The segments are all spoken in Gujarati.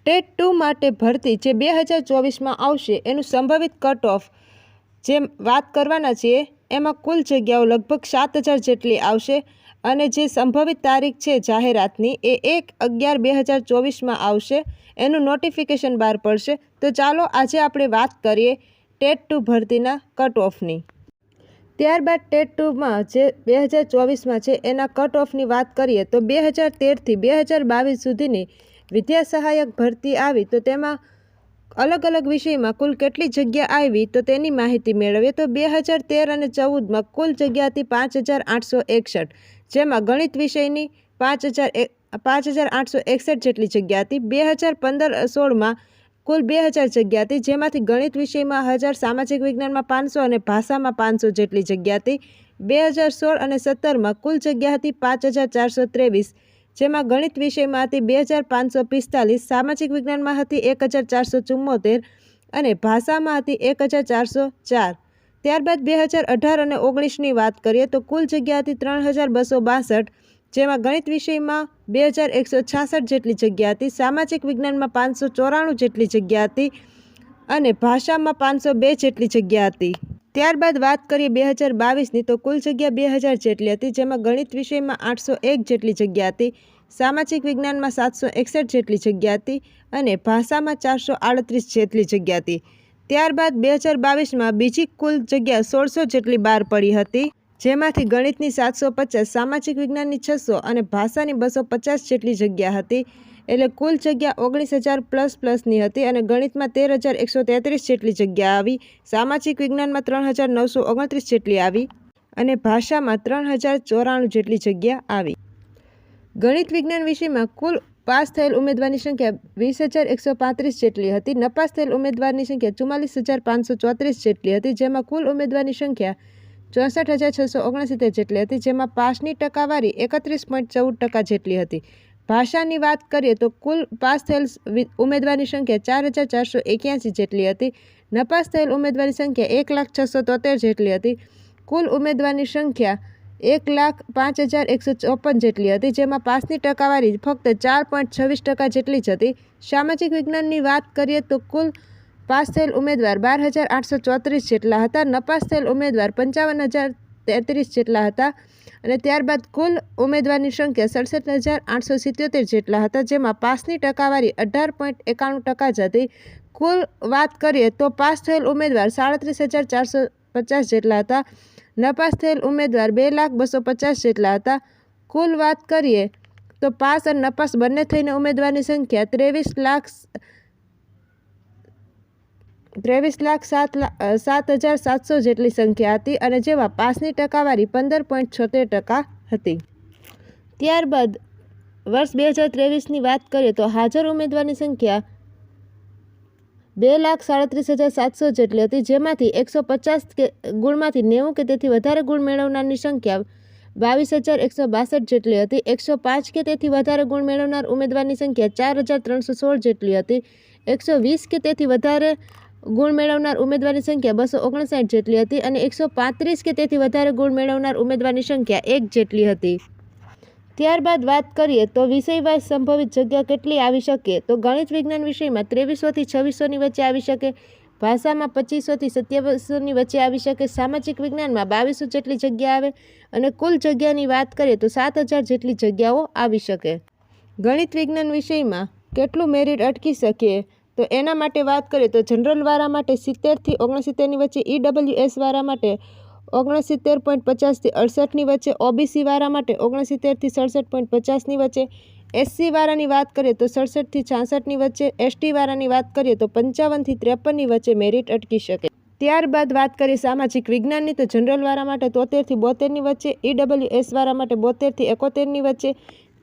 ટેટ 2 માટે ભરતી જે 2024માં આવશે એનું સંભવિત કટ ઓફ જે વાત કરવાના છીએ એમાં કુલ જગ્યાઓ લગભગ 7,000 જેટલી આવશે અને જે સંભવિત તારીખ છે જાહેરાતની એ 1/11/2024માં આવશે. એનું નોટિફિકેશન બહાર પડશે. તો ચાલો આજે આપણે વાત કરીએ ટેટ 2 ભરતીના કટ ઓફની. ત્યારબાદ ટેટ 2માં જે 2024માં છે એના કટ ઓફની વાત કરીએ તો 2013થી 2022 સુધીની વિદ્યા સહાયક ભરતી આવી તો તેમાં અલગ અલગ વિષયમાં કુલ કેટલી જગ્યા આવી તો તેની માહિતી મેળવીએ તો 2013 અને 2014માં કુલ જગ્યા હતી 5,861, જેમાં ગણિત વિષયની 5,861 જેટલી જગ્યા હતી. 2015-16માં કુલ 2,000 જગ્યા હતી, જેમાંથી ગણિત વિષયમાં 1,000, સામાજિક વિજ્ઞાનમાં 500 અને ભાષામાં 500 જેટલી જગ્યા હતી. 2016 અને 17માં કુલ જગ્યા હતી 5,423, જેમાં ગણિત વિષયમાં હતી 2,545, સામાજિક વિજ્ઞાનમાં હતી 1,474 અને ભાષામાં હતી 1,404. ત્યારબાદ 2018 અને 19ની વાત કરીએ તો કુલ જગ્યા હતી 3,262, જેમાં ગણિત વિષયમાં 2,166 જેટલી જગ્યા હતી, સામાજિક વિજ્ઞાનમાં 594 જેટલી જગ્યા હતી અને ભાષામાં 502 જેટલી જગ્યા હતી. ત્યારબાદ વાત કરીએ 2022ની તો કુલ જગ્યા 2,000 જેટલી હતી, જેમાં ગણિત વિષયમાં 801 જેટલી જગ્યા હતી, સામાજિક વિજ્ઞાનમાં 761 જેટલી જગ્યા હતી અને ભાષામાં 438 જેટલી જગ્યા હતી. ત્યારબાદ 2022માં બીજી કુલ જગ્યા 1,600 જેટલી બહાર પડી હતી, જેમાંથી ગણિતની 750, સામાજિક વિજ્ઞાનની 600 અને ભાષાની 250 જેટલી જગ્યા હતી. એટલે કુલ જગ્યા 19,000 પ્લસની હતી અને ગણિતમાં 13,133 જેટલી જગ્યા આવી, સામાજિક વિજ્ઞાનમાં 3,929 જેટલી આવી અને ભાષામાં 3,094 જેટલી જગ્યા આવી. ગણિત વિજ્ઞાન વિષયમાં કુલ પાસ થયેલ ઉમેદવારની સંખ્યા 20,135 જેટલી હતી. નપાસ થયેલ ઉમેદવારની સંખ્યા 44,534 જેટલી હતી, જેમાં કુલ ઉમેદવારની સંખ્યા 64,669 જેટલી હતી, જેમાં પાસની ટકાવારી 31.14% જેટલી હતી. ભાષાની વાત કરીએ તો કુલ પાસ થયેલ ઉમેદવારની સંખ્યા 4,481 જેટલી હતી. નપાસ થયેલ ઉમેદવારની સંખ્યા 1,06,73 જેટલી હતી. કુલ ઉમેદવારની સંખ્યા 1,05,154 જેટલી હતી, જેમાં પાસની ટકાવારી ફક્ત 4.26% જેટલી જ હતી. સામાજિક વિજ્ઞાનની વાત કરીએ તો કુલ પાસ થયેલ ઉમેદવાર 12,834 જેટલા હતા. નપાસ થયેલ ઉમેદવાર 55,033 જેટલા હતા અને ત્યારબાદ કુલ ઉમેદવારની સંખ્યા 67,877 જેટલા હતા, જેમાં પાસની ટકાવારી 18.91% જ હતી. કુલ વાત કરીએ તો પાસ થયેલ ઉમેદવાર 37,450 જેટલા હતા. નપાસ થયેલ ઉમેદવાર 2,02,50 જેટલા હતા. કુલ વાત કરીએ તો પાસ અને નપાસ બંને થઈને ઉમેદવારની સંખ્યા 23,07,700 જેટલી સંખ્યા હતી અને જેમાં પાસની ટકાવારી 15.76% હતી. ત્યારબાદ વર્ષ 2023ની વાત કરીએ તો હાજર ઉમેદવારની સંખ્યા 2,37,700 જેટલી હતી, જેમાંથી 150 ગુણમાંથી 90 કે તેથી વધારે ગુણ મેળવનારની સંખ્યા 22,162 જેટલી હતી. 105 કે તેથી વધારે ગુણ મેળવનાર ઉમેદવારની સંખ્યા 4,316 જેટલી હતી. 120 કે તેથી વધારે ગુણ મેળવનાર ઉમેદવારની સંખ્યા 259 જેટલી હતી અને 135 કે તેથી વધારે ગુણ મેળવનાર ઉમેદવારની સંખ્યા 1 જેટલી હતી. ત્યારબાદ વાત કરીએ તો વિષય વાઇઝ સંભવિત જગ્યા કેટલી આવી શકે તો ગણિત વિજ્ઞાન વિષયમાં 2300થી 2600ની વચ્ચે આવી શકે, ભાષામાં 2500થી 2700ની વચ્ચે આવી શકે, સામાજિક વિજ્ઞાનમાં 2200 જેટલી જગ્યા આવે અને કુલ જગ્યાની વાત કરીએ તો 7,000 જેટલી જગ્યાઓ આવી શકે. ગણિત વિજ્ઞાન વિષયમાં કેટલું મેરિટ અટકી શકે તો એના માટે વાત કરીએ તો જનરલ વાળા માટે 70થી 69ની વચ્ચે, EWS વાળા માટે 69.50થી 68ની વચ્ચે, OBC વાળા માટે 69થી 67.50ની વચ્ચે, SC વાળાની વાત કરીએ તો 67થી 66ની વચ્ચે, ST વાળાની વાત કરીએ તો 55થી 53ની વચ્ચે મેરિટ અટકી શકે. ત્યારબાદ વાત કરીએ સામાજિક વિજ્ઞાનની તો જનરલ વાળા માટે 73થી 72ની વચ્ચે, EWS વાળા માટે 72થી 71ની વચ્ચે,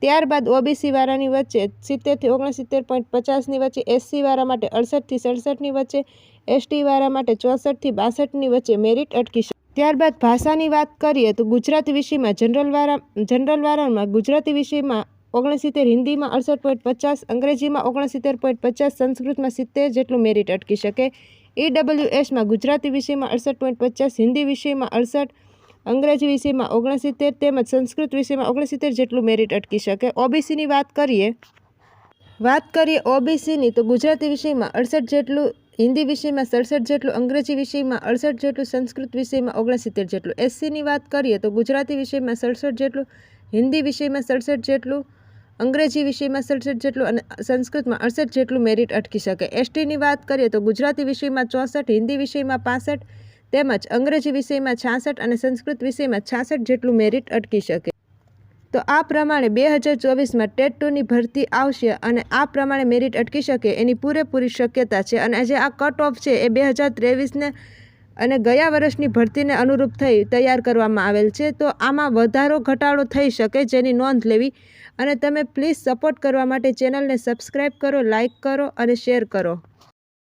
ત્યારબાદ OBC વાળાની વચ્ચે 70થી 69.50ની વચ્ચે, SC વાળા માટે 68થી 67ની વચ્ચે, ST વાળા માટે 64થી 62ની વચ્ચે મેરિટ અટકી શકે. ત્યારબાદ ભાષાની વાત કરીએ તો ગુજરાતી વિષયમાં જનરલ વાળામાં ગુજરાતી વિષયમાં 69, હિન્દીમાં 68.50, અંગ્રેજીમાં 69.50, સંસ્કૃતમાં 70 જેટલું મેરિટ અટકી શકે. EWSમાં ગુજરાતી વિષયમાં 68.50, હિન્દી વિષયમાં 68, અંગ્રેજી વિષયમાં 69 તેમજ સંસ્કૃત વિષયમાં 69 જેટલું મેરિટ અટકી શકે. OBCની વાત કરીએ વાત કરીએ ઓબીસીની તો ગુજરાતી વિષયમાં 68 જેટલું, હિન્દી વિષયમાં 67 જેટલું, અંગ્રેજી વિષયમાં 68 જેટલું, સંસ્કૃત વિષયમાં 69 જેટલું. એસસીની વાત કરીએ તો ગુજરાતી વિષયમાં 67 જેટલું, હિન્દી વિષયમાં 67 જેટલું, અંગ્રેજી વિષયમાં 67 જેટલું અને સંસ્કૃતમાં 68 જેટલું મેરિટ અટકી શકે. એસટીની વાત કરીએ તો ગુજરાતી વિષયમાં 64, હિન્દી વિષયમાં 65 તેમજ અંગ્રેજી વિષયમાં 66 અને સંસ્કૃત વિષયમાં 66 જેટલું મેરિટ અટકી શકે. તો આ પ્રમાણે 2024માં ટેટ 2ની ભરતી આવશે અને આ પ્રમાણે મેરિટ અટકી શકે એની પૂરેપૂરી શક્યતા છે. અને જે આ કટ ઓફ છે એ 2023ને અને ગયા વર્ષની ભરતીને અનુરૂપ થઈ તૈયાર કરવામાં આવેલ છે. તો આમાં વધારો ઘટાડો થઈ શકે જેની નોંધ લેવી. અને તમે પ્લીઝ સપોર્ટ કરવા માટે ચેનલને સબસ્ક્રાઈબ કરો, લાઇક કરો અને શેર કરો.